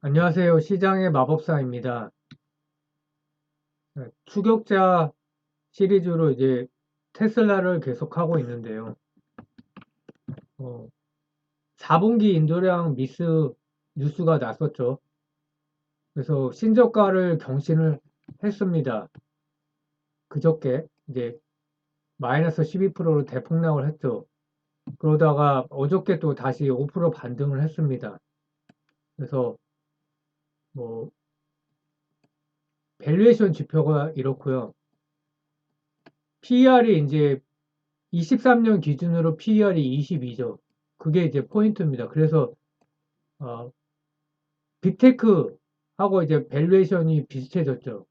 안녕하세요. 시장의 마법사입니다. 추격자 시리즈로 이제 테슬라를 계속하고 있는데요. 4분기 인도량 미스 뉴스가 났었죠. 그래서 신저가를 경신을 했습니다. 그저께 이제 마이너스 12%로 대폭락을 했죠. 그러다가 어저께 또 다시 5% 반등을 했습니다. 그래서 뭐 밸류에이션 지표가 이렇고요. PER이 이제 23년 기준으로 PER이 22죠. 그게 이제 포인트입니다. 그래서 어, 빅테크하고 이제 밸류에이션이 비슷해졌죠.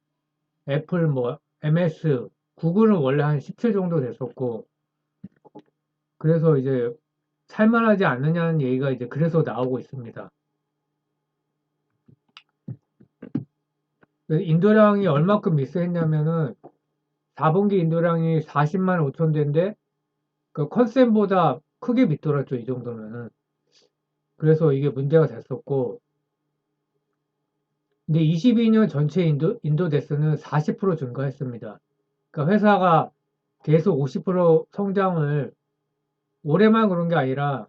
애플, 뭐 MS, 구글은 원래 한 10초 정도 됐었고, 그래서 이제 살만하지 않느냐는 얘기가 이제 그래서 나오고 있습니다. 인도량이 얼마큼 미스했냐면은 4분기 인도량이 40만 5천 대인데 그 컨센보다 크게 밑돌았죠. 이 정도면은. 그래서 이게 문제가 됐었고, 근데 22년 전체 인도 대스는 40% 증가했습니다. 그러니까 회사가 계속 50% 성장을 올해만 그런 게 아니라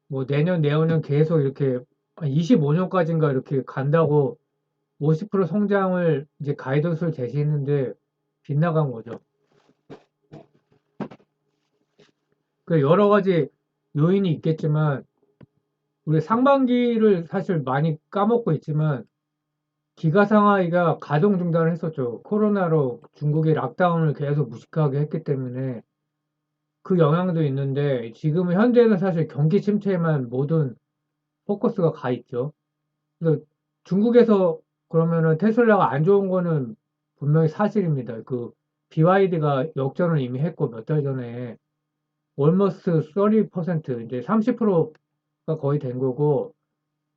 뭐 내년, 내후년 계속 이렇게 25년까지인가 이렇게 간다고 50% 성장을 이제 가이던스를 제시했는데 빗나간 거죠. 그 여러 가지 요인이 있겠지만 우리 상반기를 사실 많이 까먹고 있지만 기가상하이가 가동 중단을 했었죠. 코로나로 중국이 락다운을 계속 무식하게 했기 때문에 그 영향도 있는데 지금 현재는 사실 경기 침체에만 모든 포커스가 가 있죠. 그래서 중국에서 그러면은 테슬라가 안 좋은 거는 분명히 사실입니다. 그 BYD가 역전을 이미 했고 몇 달 전에 almost 30% 이제 30%가 거의 된 거고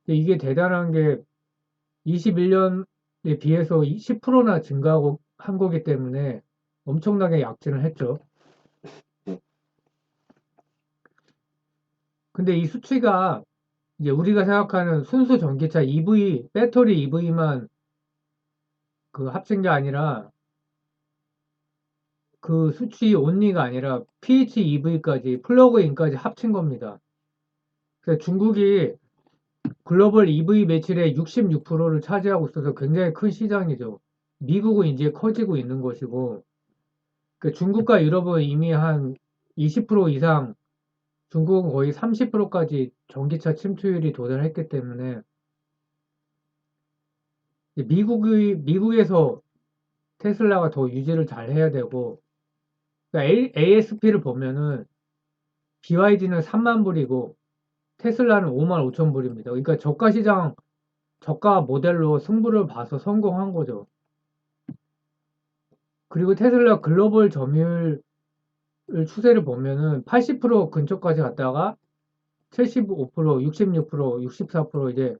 이게 대단한 게 21년에 비해서 10%나 증가하고 한 거기 때문에 엄청나게 약진을 했죠. 근데 이 수치가 이제 우리가 생각하는 순수 전기차 EV, 배터리 EV만 그 합친 게 아니라 그 수치 온리가 아니라 PHEV까지 플러그인까지 합친 겁니다. 그래서 중국이 글로벌 EV 매출의 66%를 차지하고 있어서 굉장히 큰 시장이죠. 미국은 이제 커지고 있는 것이고, 그 중국과 유럽은 이미 한 20% 이상, 중국은 거의 30%까지 전기차 침투율이 도달했기 때문에 미국에서 테슬라가 더 유지를 잘 해야 되고, 그러니까 ASP를 보면은 BYD는 3만 불이고 테슬라는 5만 5천 불입니다. 그러니까 저가 시장, 저가 모델로 승부를 봐서 성공한 거죠. 그리고 테슬라 글로벌 점유율 추세를 보면은 80% 근처까지 갔다가 75%, 66%, 64% 이제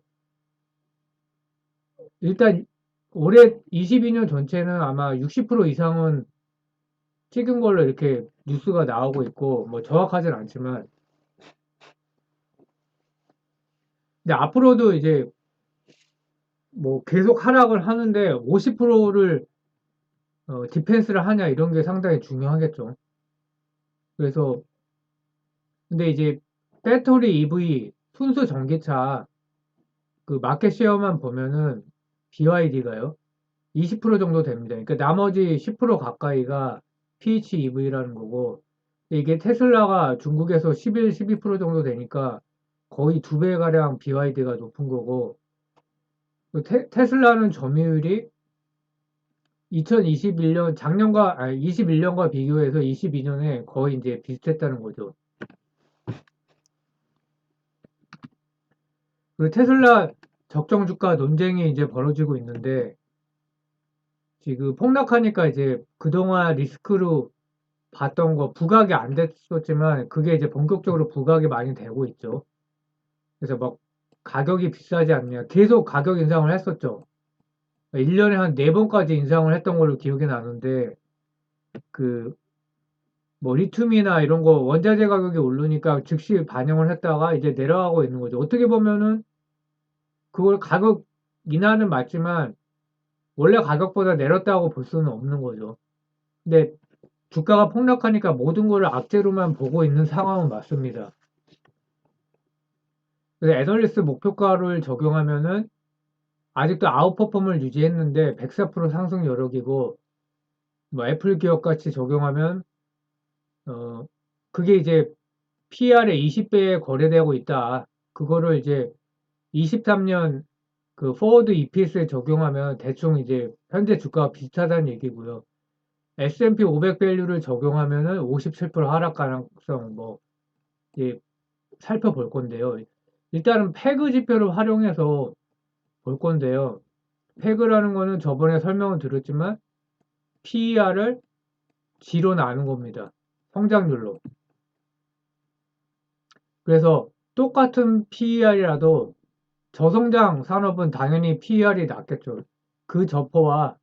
일단 올해 22년 전체는 아마 60% 이상은 찍은 걸로 이렇게 뉴스가 나오고 있고 뭐 정확하진 않지만 근데 앞으로도 이제 뭐 계속 하락을 하는데 50%를 디펜스를 하냐 이런 게 상당히 중요하겠죠. 그래서 근데 이제 배터리 EV 순수 전기차 그 마켓 쉐어만 보면은 BYD가요 20% 정도 됩니다. 그러니까 나머지 10% 가까이가 PHEV라는 거고 이게 테슬라가 중국에서 11, 12% 정도 되니까 거의 두 배 가량 BYD가 높은 거고 그 테슬라는 점유율이 2021년 작년과 아니 21년과 비교해서 22년에 거의 이제 비슷했다는 거죠. 그 테슬라 적정 주가 논쟁이 이제 벌어지고 있는데 지금 폭락하니까 이제 그동안 리스크로 봤던 거 부각이 안 됐었지만 그게 이제 본격적으로 부각이 많이 되고 있죠. 그래서 막 가격이 비싸지 않냐. 계속 가격 인상을 했었죠. 1년에 한 4번까지 인상을 했던 걸로 기억이 나는데 그 뭐 리튬이나 이런 거 원자재 가격이 오르니까 즉시 반영을 했다가 이제 내려가고 있는 거죠. 어떻게 보면은 그걸 가격 인하는 맞지만 원래 가격보다 내렸다고 볼 수는 없는 거죠. 근데 주가가 폭락하니까 모든 거를 악재로만 보고 있는 상황은 맞습니다. 그래서 애널리스트 목표가를 적용하면은 아직도 아웃퍼폼을 유지했는데 104% 상승 여력이고, 뭐 애플 기업 같이 적용하면 어 그게 이제 PR의 20배에 거래되고 있다. 그거를 이제 23년 그 포워드 EPS에 적용하면 대충 이제 현재 주가와 비슷하다는 얘기고요. S&P 500 밸류를 적용하면은 57% 하락 가능성 뭐 예, 살펴볼 건데요. 일단은 패그 지표를 활용해서 볼 건데요. 패그라는 거는 저번에 설명을 드렸지만 PER을 G로 나눈 겁니다. 성장률로. 그래서 똑같은 PER이라도 저성장 산업은 당연히 PER이 낮겠죠. 그 저퍼와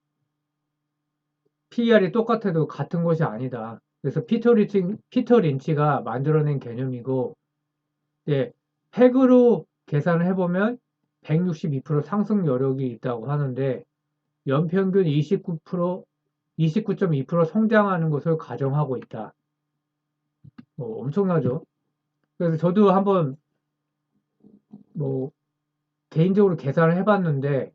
PER이 똑같아도 같은 것이 아니다. 그래서 피터 린치가 만들어낸 개념이고, 예, 팩으로 계산을 해보면 162% 상승 여력이 있다고 하는데, 연평균 29%, 29.2% 성장하는 것을 가정하고 있다. 뭐 엄청나죠? 그래서 저도 한번 뭐 개인적으로 계산을 해봤는데,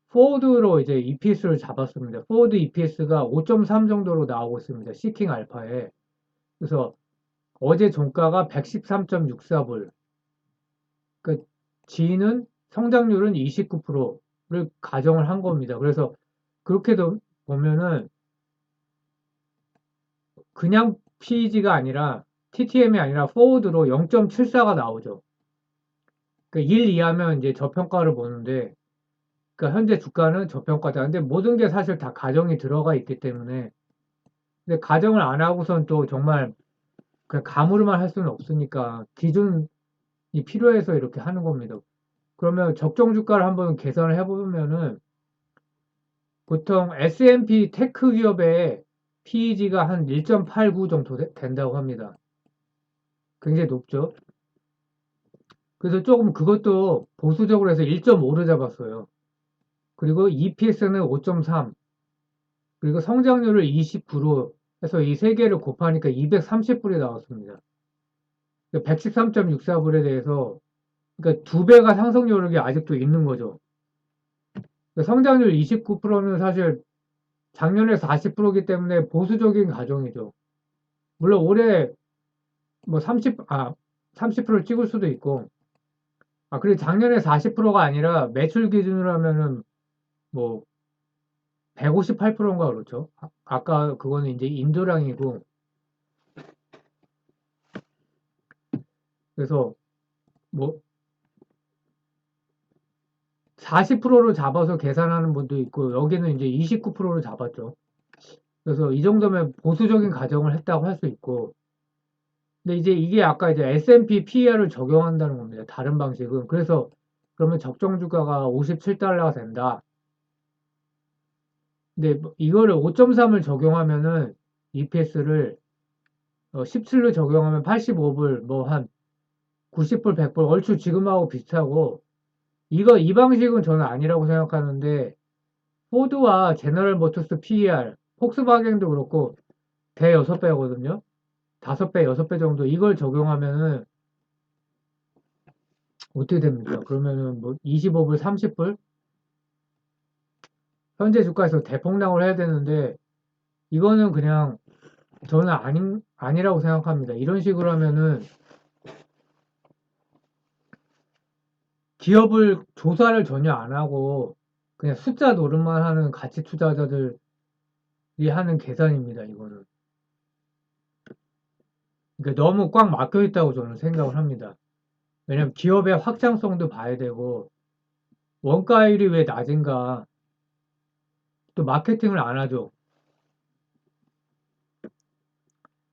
포워드로 이제 EPS를 잡았습니다. 포워드 EPS가 5.3 정도로 나오고 있습니다. 시킹 알파에. 그래서 어제 종가가 113.64불. 그 G는 성장률은 29%를 가정을 한 겁니다. 그래서 그렇게도 보면은 그냥 PEG가 아니라 TTM이 아니라 포워드로 0.74가 나오죠. 그러니까 1 이하면 이제 저평가를 보는데, 그러니까 현재 주가는 저평가다. 근데 모든 게 사실 다 가정이 들어가 있기 때문에, 근데 가정을 안 하고선 또 정말 그냥 감으로만 할 수는 없으니까 기준이 필요해서 이렇게 하는 겁니다. 그러면 적정 주가를 한번 계산을 해보면은 보통 S&P 테크 기업의 PEG가 한 1.89 정도 된다고 합니다. 굉장히 높죠. 그래서 조금 그것도 보수적으로 해서 1.5를 잡았어요. 그리고 EPS는 5.3, 그리고 성장률을 29로 해서 이 세 개를 곱하니까 230불이 나왔습니다. 113.64불에 대해서 그러니까 두 배가 상승 여력이 아직도 있는 거죠. 성장률 29%는 사실 작년에 40%이기 때문에 보수적인 가정이죠. 물론 올해 뭐 30%를 찍을 수도 있고, 그리고 작년에 40%가 아니라 매출 기준으로 하면은 뭐 158%인가 그렇죠. 아까 그거는 이제 인도량이고, 그래서 뭐 40%로 잡아서 계산하는 분도 있고, 여기는 이제 29%로 잡았죠. 그래서 이 정도면 보수적인 가정을 했다고 할 수 있고, 근데 이제 이게 아까 이제 S&P PER을 적용한다는 겁니다. 다른 방식은. 그래서 그러면 적정 주가가 57달러가 된다. 근데 뭐 이거를 5.3을 적용하면은 EPS를 17로 적용하면 85불, 뭐 한 90불, 100불, 얼추 지금하고 비슷하고, 이 방식은 저는 아니라고 생각하는데, 포드와 제너럴 모터스 PER, 폭스바겐도 그렇고, 대 6배거든요. 5배, 6배 정도 이걸 적용하면은 어떻게 됩니까? 그러면은 뭐 25불, 30불? 현재 주가에서 대폭락을 해야 되는데, 이거는 그냥 저는 아니라고 생각합니다. 이런 식으로 하면은 기업을 조사를 전혀 안 하고 그냥 숫자 노름만 하는 가치 투자자들이 하는 계산입니다. 이거는. 그러니까 너무 꽉 막혀 있다고 저는 생각을 합니다. 왜냐면 기업의 확장성도 봐야 되고 원가율이 왜 낮은가, 또 마케팅을 안 하죠.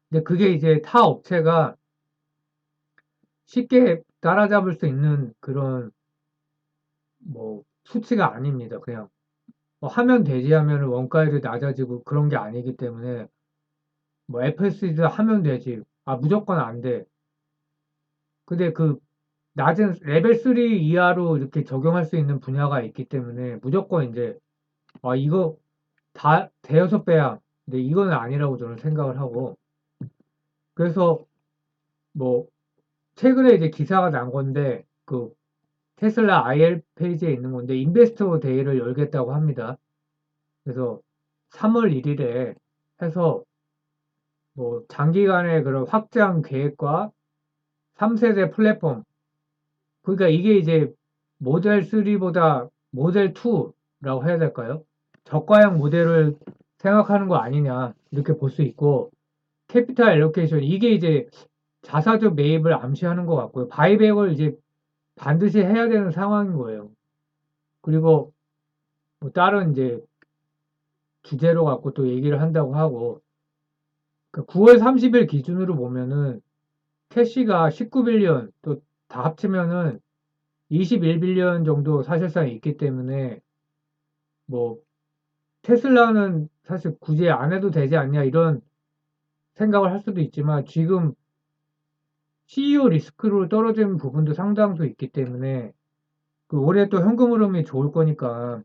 근데 그게 이제 타 업체가 쉽게 따라잡을 수 있는 그런 뭐 수치가 아닙니다. 그냥 하면 되지 하면 원가율이 낮아지고 그런 게 아니기 때문에, FSD도 하면 되지. 무조건 안 돼. 근데 그 낮은 레벨 3 이하로 이렇게 적용할 수 있는 분야가 있기 때문에 무조건 이제 이거 다 대여섯 배야. 근데 이건 아니라고 저는 생각을 하고 그래서 뭐 최근에 이제 기사가 난 건데 그 테슬라 IR 페이지에 있는 건데 인베스터 데이를 열겠다고 합니다. 그래서 3월 1일에 해서 뭐 장기간의 그런 확장 계획과 3세대 플랫폼 그러니까 이게 이제 모델 3보다 모델 2라고 해야 될까요? 저가형 모델을 생각하는 거 아니냐 이렇게 볼 수 있고 캐피탈 알로케이션 이게 이제 자사주 매입을 암시하는 것 같고요. 바이백을 이제 반드시 해야 되는 상황인 거예요. 그리고 뭐 다른 이제 주제로 갖고 또 얘기를 한다고 하고 9월 30일 기준으로 보면은 캐시가 19빌리언 또 다 합치면은 21빌리언 정도 사실상 있기 때문에 뭐 테슬라는 사실 굳이 안 해도 되지 않냐 이런 생각을 할 수도 있지만 지금 CEO 리스크로 떨어지는 부분도 상당수 있기 때문에 그 올해 또 현금 흐름이 좋을 거니까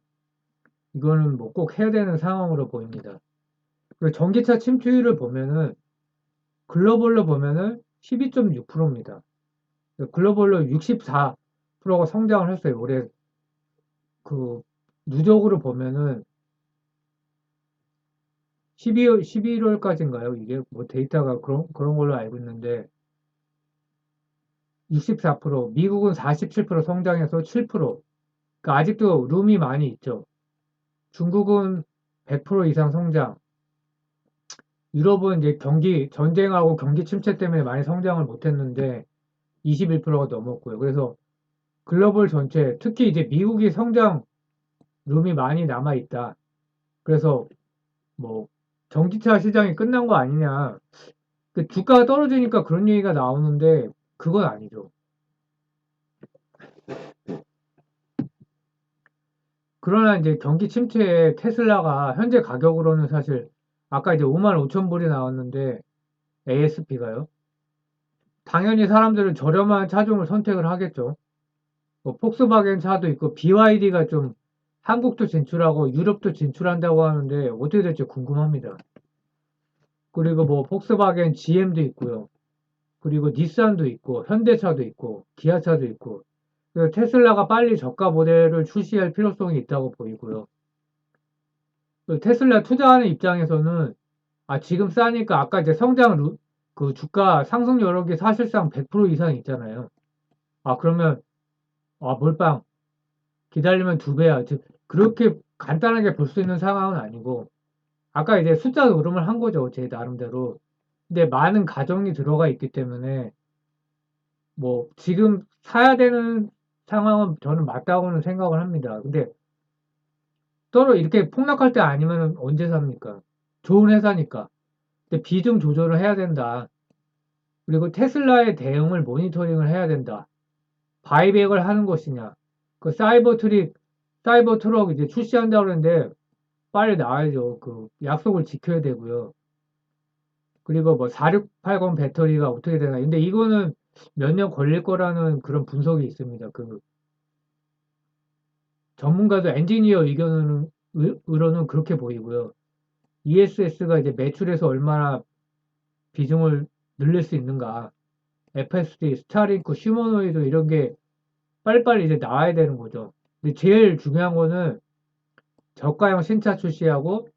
이거는 뭐 꼭 해야 되는 상황으로 보입니다. 그리고 전기차 침투율을 보면은 글로벌로 보면은 12.6%입니다. 글로벌로 64%가 성장을 했어요. 올해 그 누적으로 보면은 12월 11월까지인가요? 이게 뭐 데이터가 그런 걸로 알고 있는데 64%, 미국은 47% 성장해서 7%. 그러니까 아직도 룸이 많이 있죠. 중국은 100% 이상 성장. 유럽은 이제 경기 전쟁하고 경기 침체 때문에 많이 성장을 못했는데 21%가 넘었고요. 그래서 글로벌 전체 특히 이제 미국이 성장 룸이 많이 남아 있다. 그래서 뭐 전기차 시장이 끝난 거 아니냐. 그 주가가 떨어지니까 그런 얘기가 나오는데 그건 아니죠. 그러나 이제 경기 침체에 테슬라가 현재 가격으로는 사실 아까 이제 5만 5천 불이 나왔는데 ASP가요. 당연히 사람들은 저렴한 차종을 선택을 하겠죠. 뭐 폭스바겐 차도 있고 BYD가 좀 한국도 진출하고 유럽도 진출한다고 하는데 어떻게 될지 궁금합니다. 그리고 뭐 폭스바겐 GM도 있고요. 그리고 닛산도 있고 현대차도 있고 기아차도 있고 그래서 테슬라가 빨리 저가 모델을 출시할 필요성이 있다고 보이고요. 테슬라 투자하는 입장에서는 지금 싸니까 아까 이제 그 주가 상승 여력이 사실상 100% 이상 있잖아요. 그러면 몰빵 기다리면 두 배야. 즉 그렇게 간단하게 볼 수 있는 상황은 아니고 아까 이제 숫자 노름을 한 거죠. 제 나름대로. 근데 많은 가정이 들어가 있기 때문에 뭐 지금 사야 되는 상황은 저는 맞다고는 생각을 합니다. 근데 떨어 이렇게 폭락할 때 아니면 언제 삽니까? 좋은 회사니까. 근데 비중 조절을 해야 된다. 그리고 테슬라의 대응을 모니터링을 해야 된다. 바이백을 하는 것이냐. 그 사이버 트럭 이제 출시한다고 그러는데 빨리 나와야죠. 그 약속을 지켜야 되고요. 그리고 뭐 4680 배터리가 어떻게 되나. 근데 이거는 몇 년 걸릴 거라는 그런 분석이 있습니다. 그 전문가도 엔지니어 의견으로는 그렇게 보이고요. ESS가 이제 매출에서 얼마나 비중을 늘릴 수 있는가. FSD, 스타링크, 휴머노이드 이런 게 빨리빨리 이제 나와야 되는 거죠. 근데 제일 중요한 거는 저가형 신차 출시하고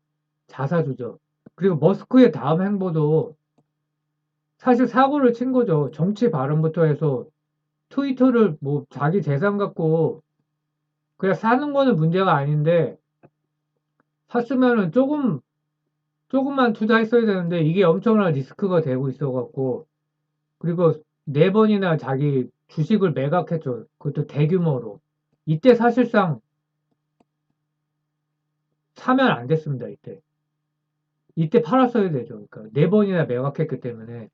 자사주죠. 그리고 머스크의 다음 행보도 사실 사고를 친 거죠. 정치 발언부터 해서 트위터를 뭐 자기 재산 갖고 그냥 사는 거는 문제가 아닌데 샀으면은 조금만 투자했어야 되는데 이게 엄청난 리스크가 되고 있어갖고 그리고 네 번이나 자기 주식을 매각했죠. 그것도 대규모로. 이때 사실상 사면 안 됐습니다. 이때 팔았어야 되죠. 그러니까 네 번이나 매각했기 때문에.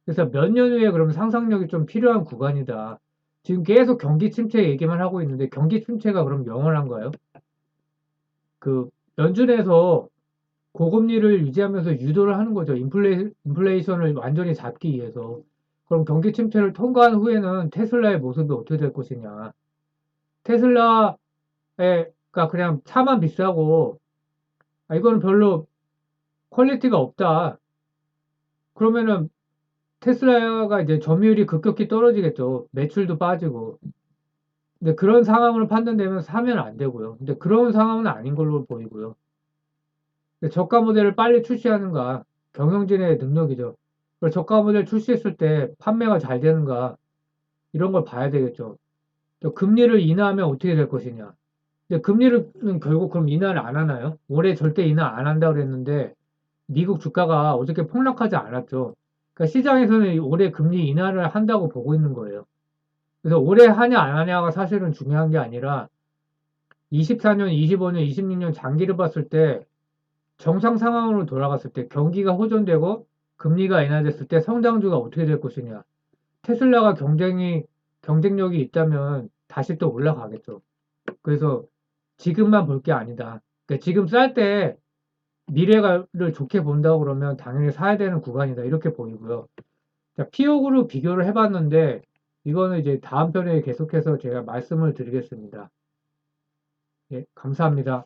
그래서 몇 년 후에 그럼 상상력이 좀 필요한 구간이다. 지금 계속 경기 침체 얘기만 하고 있는데 경기 침체가 그럼 영원한가요? 그 연준에서 고금리를 유지하면서 유도를 하는 거죠. 인플레이션을 완전히 잡기 위해서. 그럼 경기 침체를 통과한 후에는 테슬라의 모습이 어떻게 될 것이냐. 테슬라가 그냥 차만 비싸고, 이거는 별로 퀄리티가 없다. 그러면은 테슬라가 이제 점유율이 급격히 떨어지겠죠. 매출도 빠지고. 근데 그런 상황으로 판단되면 사면 안 되고요. 근데 그런 상황은 아닌 걸로 보이고요. 저가 모델을 빨리 출시하는가, 경영진의 능력이죠. 그리고 저가 모델 출시했을 때 판매가 잘 되는가, 이런 걸 봐야 되겠죠. 또 금리를 인하하면 어떻게 될 것이냐. 근데 금리는 결국 그럼 인하를 안 하나요? 올해 절대 인하 안 한다고 그랬는데, 미국 주가가 어저께 폭락하지 않았죠. 그러니까 시장에서는 올해 금리 인하를 한다고 보고 있는 거예요. 그래서 올해 하냐 안 하냐가 사실은 중요한 게 아니라 24년, 25년, 26년 장기를 봤을 때 정상 상황으로 돌아갔을 때 경기가 호전되고 금리가 인하됐을 때 성장주가 어떻게 될 것이냐. 테슬라가 경쟁력이 있다면 다시 또 올라가겠죠. 그래서 지금만 볼 게 아니다. 그러니까 지금 쌀 때 미래를 좋게 본다고 그러면 당연히 사야 되는 구간이다. 이렇게 보이고요. 자, 피옥으로 비교를 해봤는데 이거는 이제 다음 편에 계속해서 제가 말씀을 드리겠습니다. 예, 감사합니다.